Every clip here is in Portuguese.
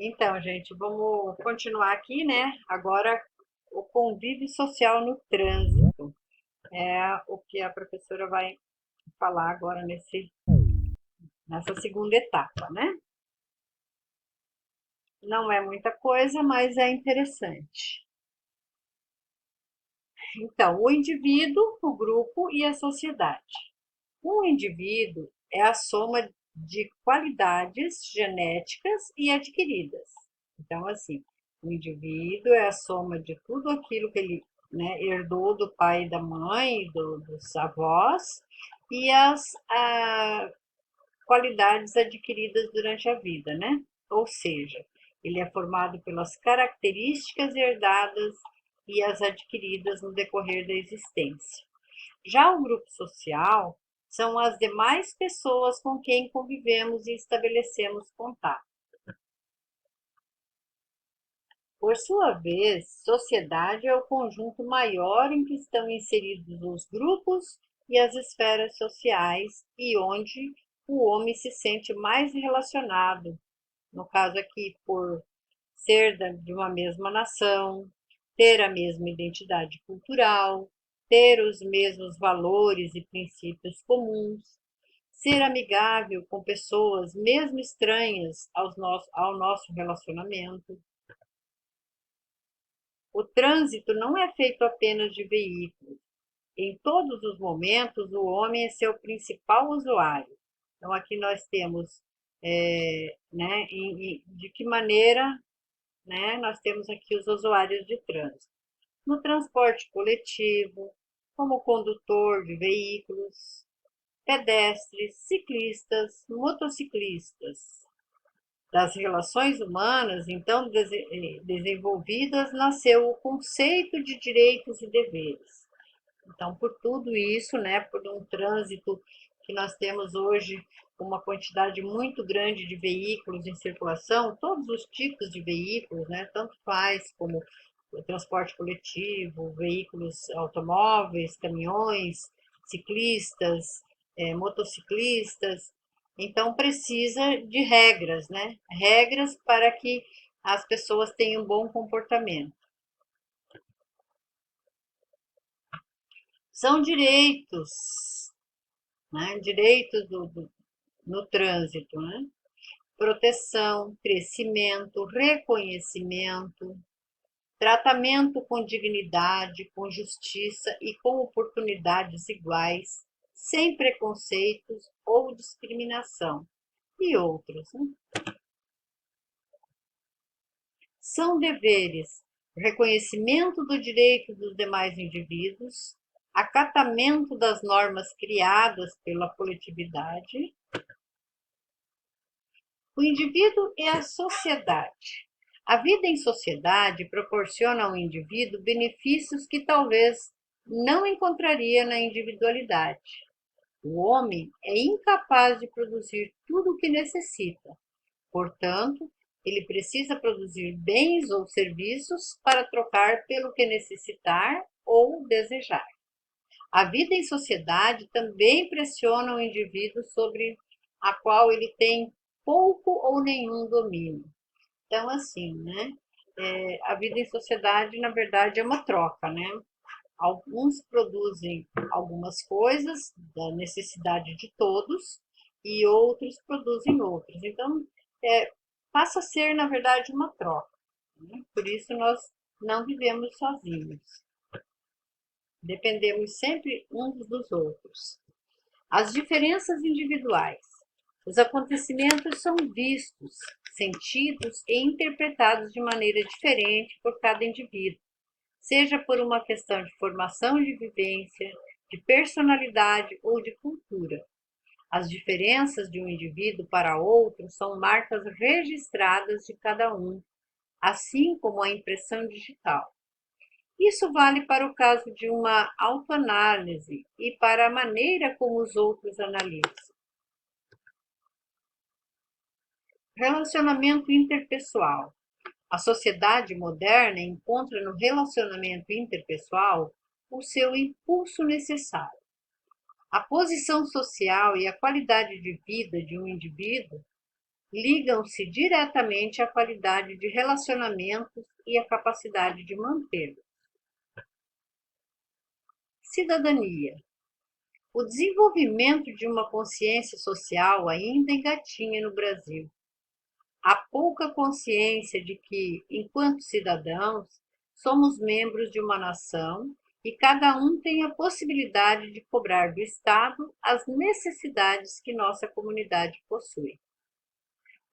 Então, gente, vamos continuar aqui, né? Agora, o convívio social no trânsito é o que a professora vai falar agora nessa segunda etapa, né? Não é muita coisa, mas é interessante. Então, o indivíduo, o grupo e a sociedade. Um indivíduo é a soma de qualidades genéticas e adquiridas. Então, assim, o indivíduo é a soma de tudo aquilo que ele, né, herdou do pai e da mãe, dos avós, e as qualidades adquiridas durante a vida, né? Ou seja, ele é formado pelas características herdadas e as adquiridas no decorrer da existência. Já o grupo social são as demais pessoas com quem convivemos e estabelecemos contato. Por sua vez, sociedade é o conjunto maior em que estão inseridos os grupos e as esferas sociais e onde o homem se sente mais relacionado, no caso aqui, por ser de uma mesma nação, ter a mesma identidade cultural, ter os mesmos valores e princípios comuns, ser amigável com pessoas mesmo estranhas ao nosso relacionamento. O trânsito não é feito apenas de veículos. Em todos os momentos, o homem é seu principal usuário. Então, aqui nós temos, né, de que maneira, né, nós temos aqui os usuários de trânsito. No transporte coletivo, como condutor de veículos, pedestres, ciclistas, motociclistas. Das relações humanas, então desenvolvidas, nasceu o conceito de direitos e deveres. Então, por tudo isso, né, por um trânsito que nós temos hoje, uma quantidade muito grande de veículos em circulação, todos os tipos de veículos, né, tanto faz como o transporte coletivo, veículos automóveis, caminhões, ciclistas, motociclistas. Então, precisa de regras, né? Regras para que as pessoas tenham um bom comportamento. São direitos, né? Direitos no trânsito, né? Proteção, crescimento, reconhecimento, tratamento com dignidade, com justiça e com oportunidades iguais, sem preconceitos ou discriminação, e outros. Né? São deveres o reconhecimento do direito dos demais indivíduos, acatamento das normas criadas pela coletividade, o indivíduo e a sociedade. A vida em sociedade proporciona ao indivíduo benefícios que talvez não encontraria na individualidade. O homem é incapaz de produzir tudo o que necessita. Portanto, ele precisa produzir bens ou serviços para trocar pelo que necessitar ou desejar. A vida em sociedade também pressiona o indivíduo sobre a qual ele tem pouco ou nenhum domínio. Então, assim, né? A vida em sociedade, na verdade, é uma troca, né? Alguns produzem algumas coisas da necessidade de todos e outros produzem outras. Então, é, passa a ser, na verdade, uma troca. Né? Por isso, nós não vivemos sozinhos. Dependemos sempre uns dos outros. As diferenças individuais. Os acontecimentos são vistos, sentidos e interpretados de maneira diferente por cada indivíduo, seja por uma questão de formação de vivência, de personalidade ou de cultura. As diferenças de um indivíduo para outro são marcas registradas de cada um, assim como a impressão digital. Isso vale para o caso de uma autoanálise e para a maneira como os outros analisam. Relacionamento interpessoal. A sociedade moderna encontra no relacionamento interpessoal o seu impulso necessário. A posição social e a qualidade de vida de um indivíduo ligam-se diretamente à qualidade de relacionamentos e à capacidade de mantê-los. Cidadania. O desenvolvimento de uma consciência social ainda engatinha no Brasil. Há pouca consciência de que, enquanto cidadãos, somos membros de uma nação e cada um tem a possibilidade de cobrar do Estado as necessidades que nossa comunidade possui.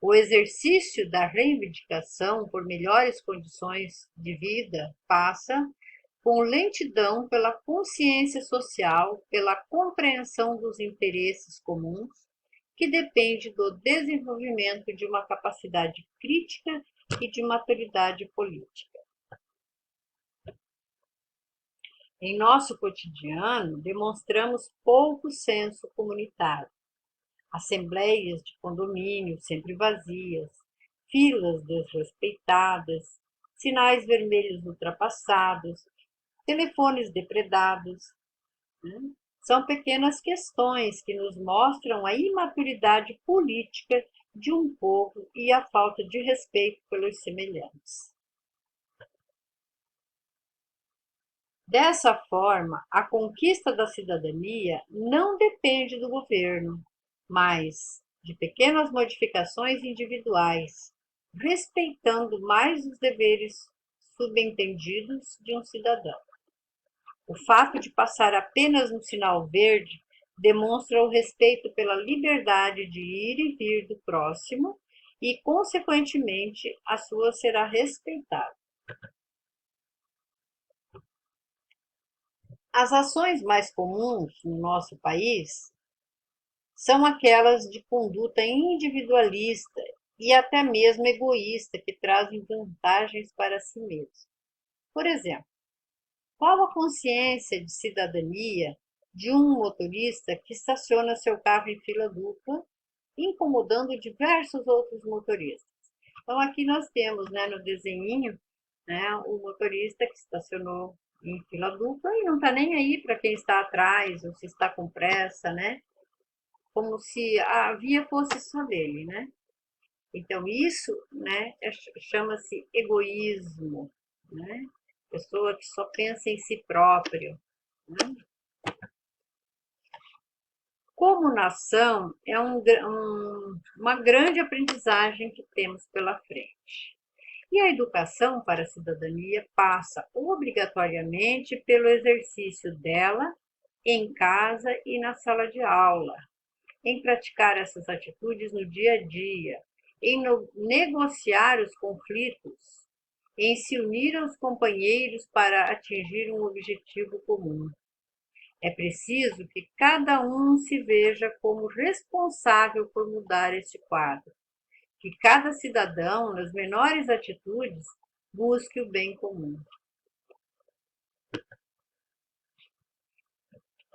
O exercício da reivindicação por melhores condições de vida passa, com lentidão, pela consciência social, pela compreensão dos interesses comuns, que depende do desenvolvimento de uma capacidade crítica e de maturidade política. Em nosso cotidiano, demonstramos pouco senso comunitário. Assembleias de condomínio sempre vazias, filas desrespeitadas, sinais vermelhos ultrapassados, telefones depredados. Né? São pequenas questões que nos mostram a imaturidade política de um povo e a falta de respeito pelos semelhantes. Dessa forma, a conquista da cidadania não depende do governo, mas de pequenas modificações individuais, respeitando mais os deveres subentendidos de um cidadão. O fato de passar apenas um sinal verde demonstra o respeito pela liberdade de ir e vir do próximo e, consequentemente, a sua será respeitada. As ações mais comuns no nosso país são aquelas de conduta individualista e até mesmo egoísta, que trazem vantagens para si mesmo. Por exemplo, qual a consciência de cidadania de um motorista que estaciona seu carro em fila dupla, incomodando diversos outros motoristas? Então, aqui nós temos, né, no desenhinho, né, o motorista que estacionou em fila dupla e não está nem aí para quem está atrás ou se está com pressa, né? Como se a via fosse só dele, né? Então, isso, né, chama-se egoísmo, né? Pessoa que só pensa em si próprio. Né? Como nação, é uma grande aprendizagem que temos pela frente. E a educação para a cidadania passa obrigatoriamente pelo exercício dela em casa e na sala de aula, em praticar essas atitudes no dia a dia, em negociar os conflitos, em se unir aos companheiros para atingir um objetivo comum. É preciso que cada um se veja como responsável por mudar este quadro, que cada cidadão, nas menores atitudes, busque o bem comum.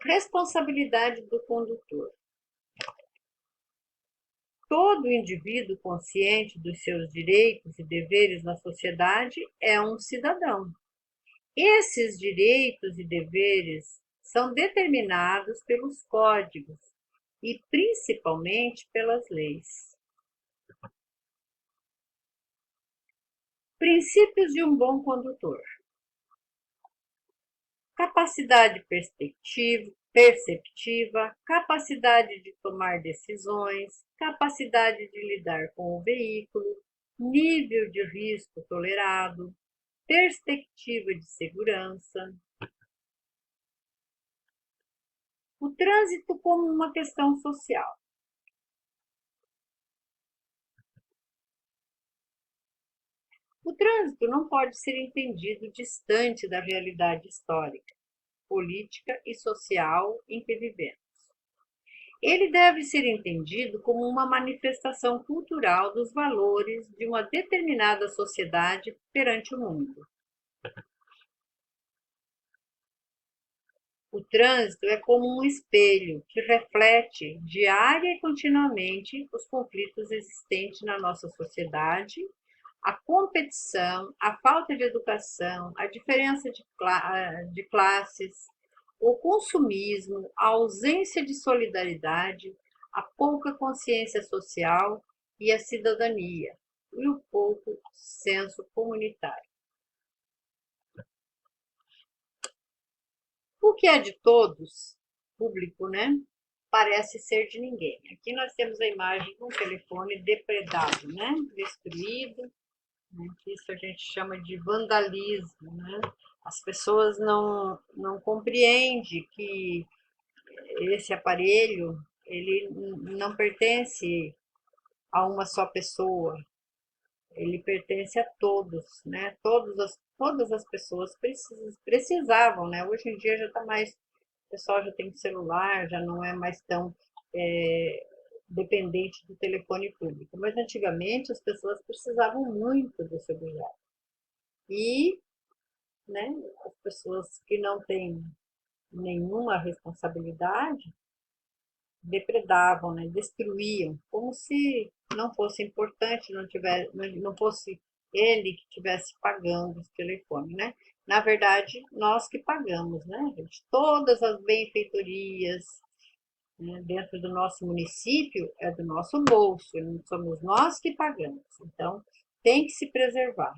Responsabilidade do condutor. Todo indivíduo consciente dos seus direitos e deveres na sociedade é um cidadão. Esses direitos e deveres são determinados pelos códigos e principalmente pelas leis. Princípios de um bom condutor. Capacidade perceptiva, capacidade de tomar decisões, capacidade de lidar com o veículo, nível de risco tolerado, perspectiva de segurança. O trânsito como uma questão social. O trânsito não pode ser entendido distante da realidade histórica, política e social em que vivemos. Ele deve ser entendido como uma manifestação cultural dos valores de uma determinada sociedade perante o mundo. O trânsito é como um espelho que reflete diária e continuamente os conflitos existentes na nossa sociedade, a competição, a falta de educação, a diferença de classes, o consumismo, a ausência de solidariedade, a pouca consciência social e a cidadania, e o pouco senso comunitário. O que é de todos, público, né? Parece ser de ninguém. Aqui nós temos a imagem de um telefone depredado, né? Destruído, né? Isso a gente chama de vandalismo, né? As pessoas não compreendem que esse aparelho ele não pertence a uma só pessoa, ele pertence a todos, né? Todas as pessoas precisavam, né? Hoje em dia já está mais, o pessoal já tem celular, já não é mais tão dependente do telefone público. Mas antigamente as pessoas precisavam muito desse objeto. E, né, as pessoas que não têm nenhuma responsabilidade depredavam, né, destruíam, como se não fosse importante, não fosse ele que estivesse pagando o telefone, né? Na verdade, nós que pagamos, né, gente? Todas as benfeitorias, né, dentro do nosso município é do nosso bolso, somos nós que pagamos. Então, tem que se preservar.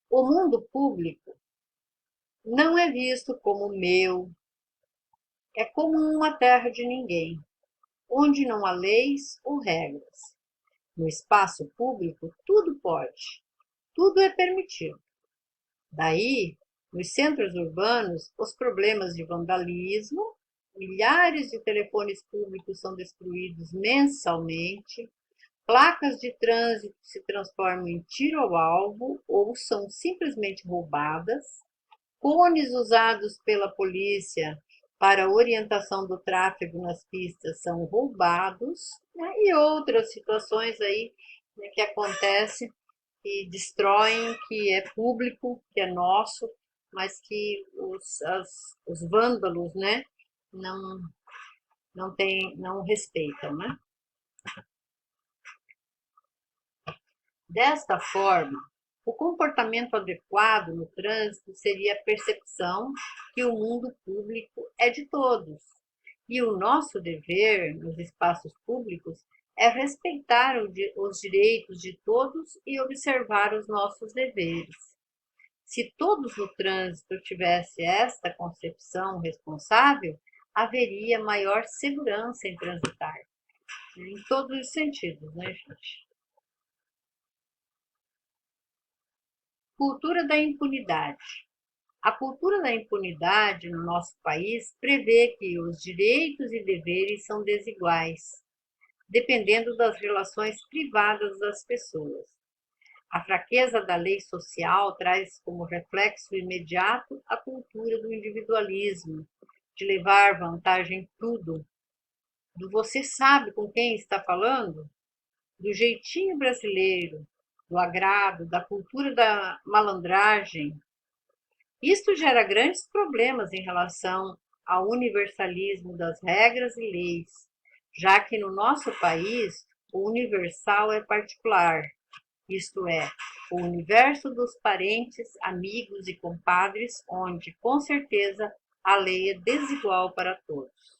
O mundo público não é visto como meu, é como uma terra de ninguém, onde não há leis ou regras. No espaço público, tudo pode, tudo é permitido. Daí, nos centros urbanos, os problemas de vandalismo, milhares de telefones públicos são destruídos mensalmente, placas de trânsito se transformam em tiro ao alvo ou são simplesmente roubadas, cones usados pela polícia para orientação do tráfego nas pistas são roubados, né? E outras situações aí, né, que acontecem, que destroem, que é público, que é nosso, mas que os vândalos, né, não, não respeitam, né? Desta forma, o comportamento adequado no trânsito seria a percepção que o mundo público é de todos. E o nosso dever nos espaços públicos é respeitar os direitos de todos e observar os nossos deveres. Se todos no trânsito tivessem esta concepção responsável, haveria maior segurança em transitar, em todos os sentidos, né, gente? Cultura da impunidade. A cultura da impunidade no nosso país prevê que os direitos e deveres são desiguais, dependendo das relações privadas das pessoas. A fraqueza da lei social traz como reflexo imediato a cultura do individualismo, de levar vantagem em tudo, do você sabe com quem está falando, do jeitinho brasileiro, do agrado, da cultura da malandragem. Isto gera grandes problemas em relação ao universalismo das regras e leis, já que no nosso país o universal é particular, isto é, o universo dos parentes, amigos e compadres, onde, com certeza, a lei é desigual para todos.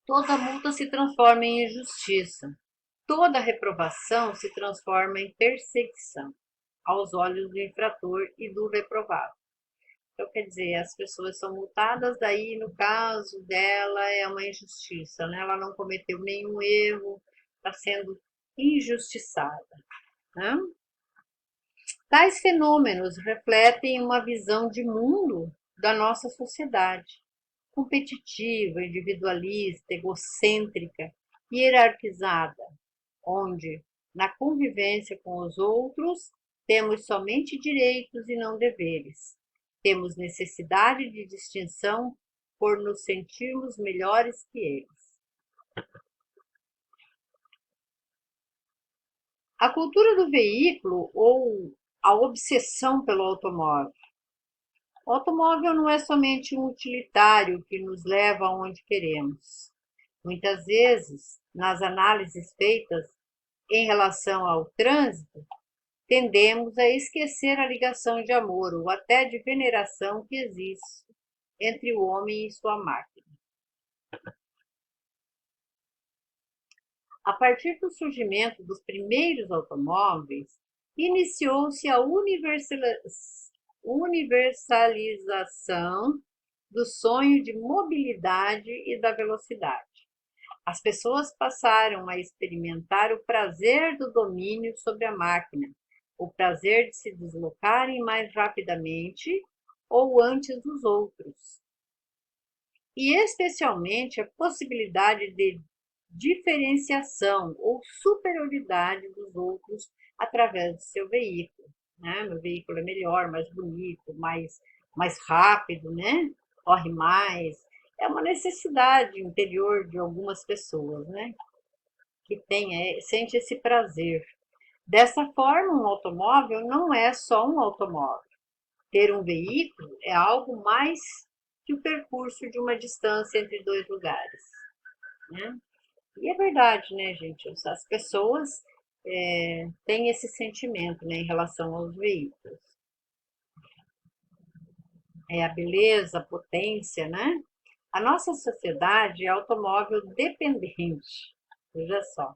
Toda multa se transforma em injustiça. Toda reprovação se transforma em perseguição aos olhos do infrator e do reprovado. Então, quer dizer, as pessoas são multadas, daí, no caso dela, é uma injustiça, né? Ela não cometeu nenhum erro, está sendo injustiçada, né? Tais fenômenos refletem uma visão de mundo da nossa sociedade, competitiva, individualista, egocêntrica, hierarquizada, onde, na convivência com os outros, temos somente direitos e não deveres. Temos necessidade de distinção por nos sentirmos melhores que eles. A cultura do veículo ou a obsessão pelo automóvel. O automóvel não é somente um utilitário que nos leva aonde queremos. Muitas vezes, nas análises feitas em relação ao trânsito, tendemos a esquecer a ligação de amor ou até de veneração que existe entre o homem e sua máquina. A partir do surgimento dos primeiros automóveis, iniciou-se a universalização do sonho de mobilidade e da velocidade. As pessoas passaram a experimentar o prazer do domínio sobre a máquina, o prazer de se deslocarem mais rapidamente ou antes dos outros, e especialmente a possibilidade de diferenciação ou superioridade dos outros através do seu veículo. Né? Meu veículo é melhor, mais bonito, mais rápido, né? Corre mais. É uma necessidade interior de algumas pessoas, né? Que sente esse prazer. Dessa forma, um automóvel não é só um automóvel. Ter um veículo é algo mais que o percurso de uma distância entre dois lugares. Né? E é verdade, né, gente? As pessoas têm esse sentimento, né, em relação aos veículos. É a beleza, a potência, né? A nossa sociedade é automóvel dependente. Veja só.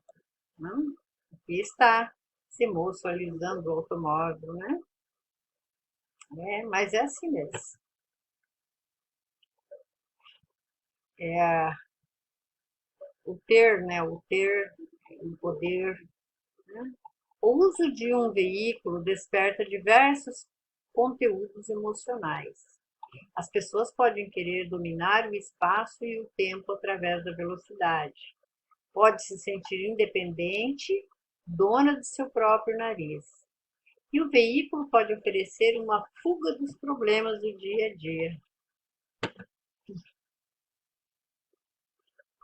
Não? Aqui está esse moço ali usando o automóvel, né? Mas é assim mesmo. É o ter, né? O ter, o poder. Né? O uso de um veículo desperta diversos conteúdos emocionais. As pessoas podem querer dominar o espaço e o tempo através da velocidade. Pode se sentir independente, dona de seu próprio nariz. E o veículo pode oferecer uma fuga dos problemas do dia a dia.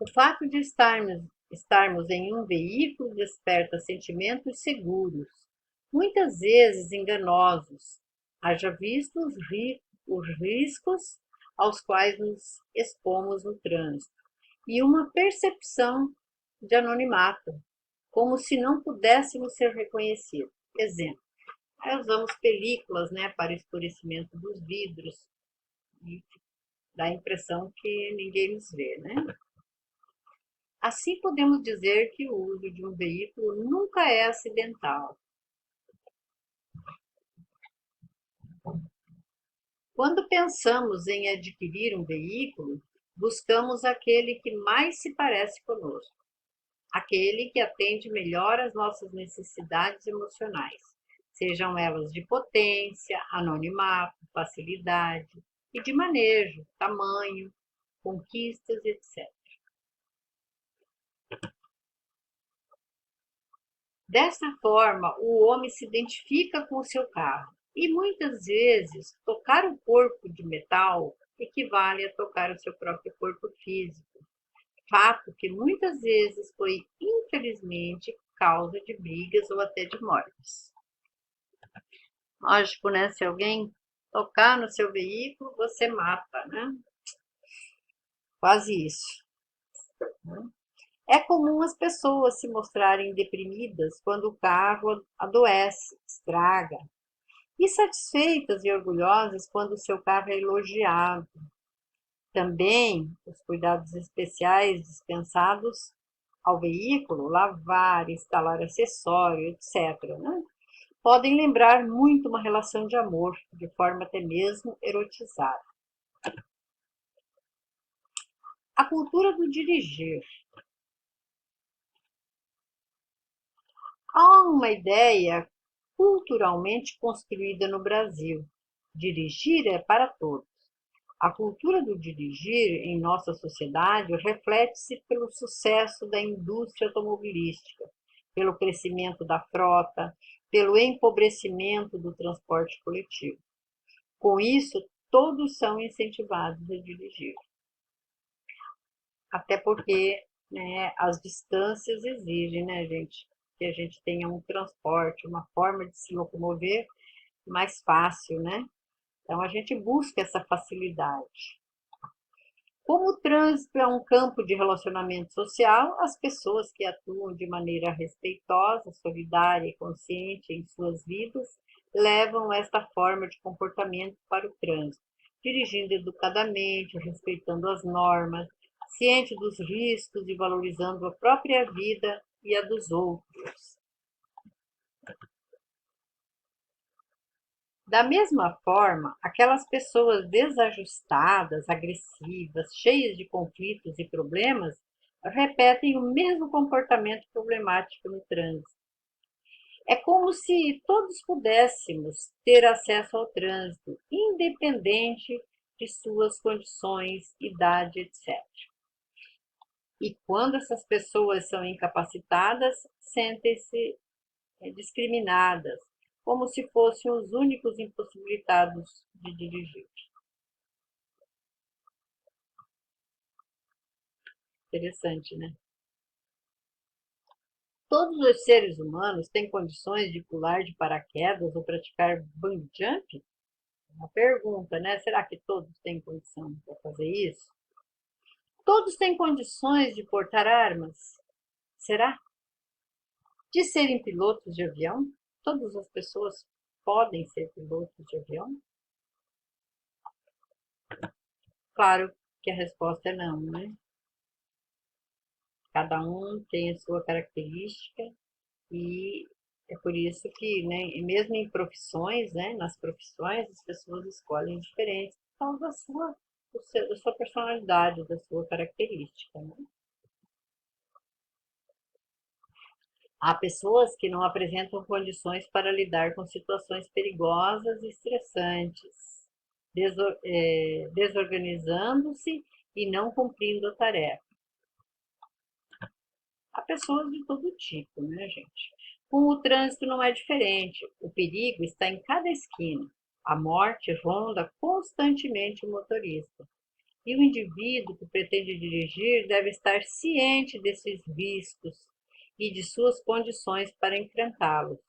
O fato de estarmos em um veículo desperta sentimentos seguros, muitas vezes enganosos, haja visto os riscos aos quais nos expomos no trânsito, e uma percepção de anonimato, como se não pudéssemos ser reconhecidos. Exemplo, aí usamos películas, né, para escurecimento dos vidros, e dá a impressão que ninguém nos vê, né? Assim, podemos dizer que o uso de um veículo nunca é acidental. Quando pensamos em adquirir um veículo, buscamos aquele que mais se parece conosco, aquele que atende melhor às nossas necessidades emocionais, sejam elas de potência, anonimato, facilidade e de manejo, tamanho, conquistas, etc. Dessa forma, o homem se identifica com o seu carro e muitas vezes tocar o corpo de metal equivale a tocar o seu próprio corpo físico, fato que muitas vezes foi, infelizmente, causa de brigas ou até de mortes. Lógico, né? Se alguém tocar no seu veículo, você mata, né? Quase isso. É comum as pessoas se mostrarem deprimidas quando o carro adoece, estraga, e satisfeitas e orgulhosas quando o seu carro é elogiado. Também os cuidados especiais dispensados ao veículo, lavar, instalar acessório, etc., né? Podem lembrar muito uma relação de amor, de forma até mesmo erotizada. A cultura do dirigir. Há uma ideia culturalmente construída no Brasil. Dirigir é para todos. A cultura do dirigir em nossa sociedade reflete-se pelo sucesso da indústria automobilística, pelo crescimento da frota, pelo empobrecimento do transporte coletivo. Com isso, todos são incentivados a dirigir. Até porque, né, as distâncias exigem, né, gente, que a gente tenha um transporte, uma forma de se locomover mais fácil, né? Então a gente busca essa facilidade. Como o trânsito é um campo de relacionamento social, as pessoas que atuam de maneira respeitosa, solidária e consciente em suas vidas levam esta forma de comportamento para o trânsito, dirigindo educadamente, respeitando as normas, ciente dos riscos e valorizando a própria vida e a dos outros. Da mesma forma, aquelas pessoas desajustadas, agressivas, cheias de conflitos e problemas, repetem o mesmo comportamento problemático no trânsito. É como se todos pudéssemos ter acesso ao trânsito, independente de suas condições, idade, etc. E quando essas pessoas são incapacitadas, sentem-se discriminadas, como se fossem os únicos impossibilitados de dirigir. Interessante, né? Todos os seres humanos têm condições de pular de paraquedas ou praticar bungee jump? Uma pergunta, né? Será que todos têm condição para fazer isso? Todos têm condições de portar armas? Será? De serem pilotos de avião? Todas as pessoas podem ser pilotos de avião? Claro que a resposta é não, né? Cada um tem a sua característica e é por isso que, né, mesmo em profissões, né, nas profissões, as pessoas escolhem diferentes por causa da sua personalidade, da sua característica, né? Há pessoas que não apresentam condições para lidar com situações perigosas e estressantes, desorganizando-se e não cumprindo a tarefa. Há pessoas de todo tipo, né, gente? Com o trânsito não é diferente. O perigo está em cada esquina. A morte ronda constantemente o motorista. E o indivíduo que pretende dirigir deve estar ciente desses riscos e de suas condições para enfrentá-los.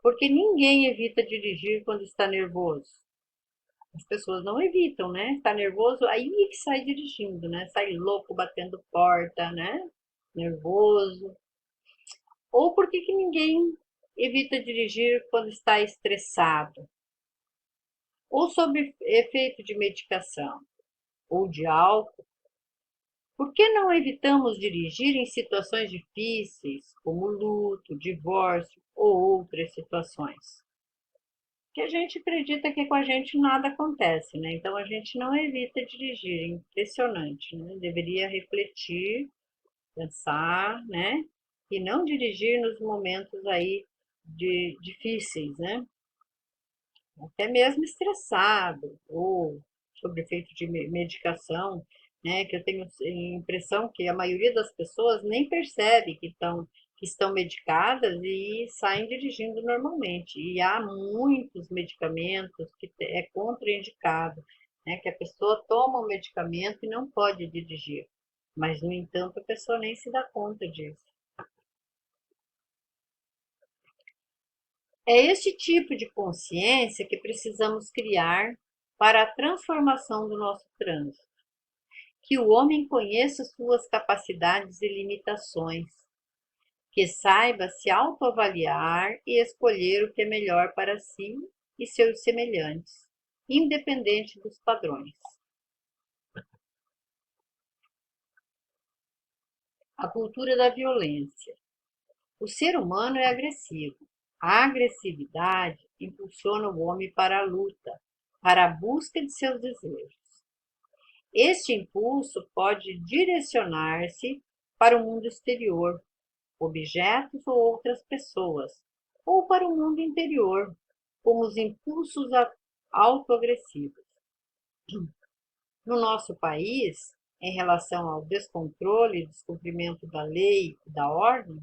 Porque ninguém evita dirigir quando está nervoso. As pessoas não evitam, né? Está nervoso, aí é que sai dirigindo, né? Sai louco, batendo porta, né? Nervoso. Ou por que ninguém evita dirigir quando está estressado? Ou sob efeito de medicação? Ou de álcool? Por que não evitamos dirigir em situações difíceis, como luto, divórcio ou outras situações? Que a gente acredita que com a gente nada acontece, né? Então a gente não evita dirigir, é impressionante, né? Deveria refletir, pensar, né? E não dirigir nos momentos aí difíceis, né? Até mesmo estressado ou sob efeito de medicação, né? Que eu tenho a impressão que a maioria das pessoas nem percebe que estão medicadas e saem dirigindo normalmente. E há muitos medicamentos que é contraindicado, né? Que a pessoa toma o medicamento e não pode dirigir. Mas, no entanto, a pessoa nem se dá conta disso. É este tipo de consciência que precisamos criar para a transformação do nosso trânsito. Que o homem conheça suas capacidades e limitações, que saiba se autoavaliar e escolher o que é melhor para si e seus semelhantes, independente dos padrões. A cultura da violência. O ser humano é agressivo. A agressividade impulsiona o homem para a luta, para a busca de seus desejos. Este impulso pode direcionar-se para o mundo exterior, objetos ou outras pessoas, ou para o mundo interior, como os impulsos autoagressivos. No nosso país, em relação ao descontrole e descumprimento da lei e da ordem,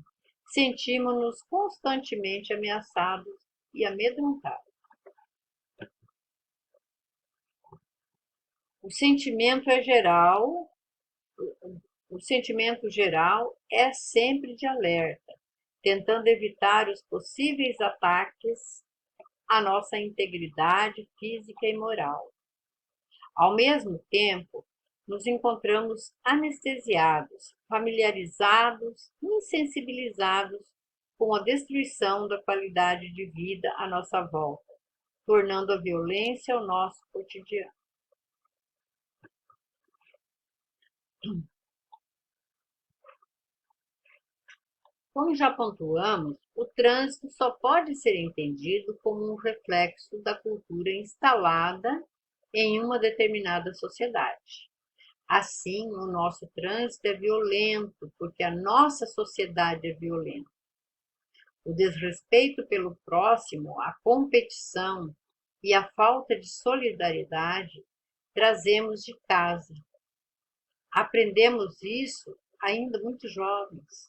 sentimos-nos constantemente ameaçados e amedrontados. O sentimento é geral, o sentimento geral é sempre de alerta, tentando evitar os possíveis ataques à nossa integridade física e moral. Ao mesmo tempo, nos encontramos anestesiados, familiarizados, insensibilizados com a destruição da qualidade de vida à nossa volta, tornando a violência o nosso cotidiano. Como já pontuamos, o trânsito só pode ser entendido como um reflexo da cultura instalada em uma determinada sociedade. Assim, o nosso trânsito é violento, porque a nossa sociedade é violenta. O desrespeito pelo próximo, a competição e a falta de solidariedade trazemos de casa. Aprendemos isso ainda muito jovens.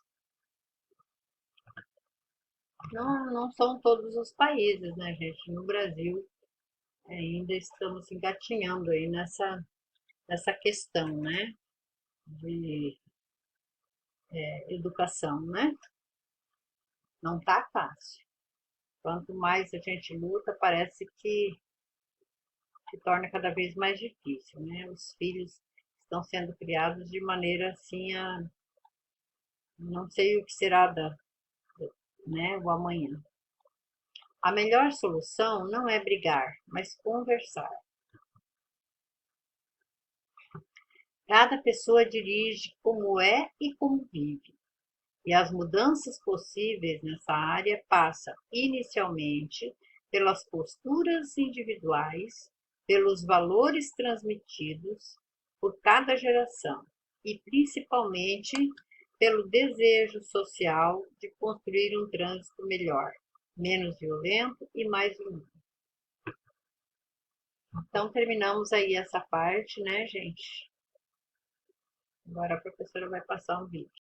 Não são todos os países, né, gente? No Brasil ainda estamos engatinhando aí nessa questão, né, de educação, né? Não tá fácil. Quanto mais a gente luta, parece que se torna cada vez mais difícil, né? Os filhos estão sendo criados de maneira assim a não sei o que será né, o amanhã. A melhor solução não é brigar, mas conversar. Cada pessoa dirige como é e como vive, e as mudanças possíveis nessa área passam inicialmente pelas posturas individuais, pelos valores transmitidos por cada geração e principalmente pelo desejo social de construir um trânsito melhor, menos violento e mais humano. Então terminamos aí essa parte, né, gente? Agora a professora vai passar um vídeo.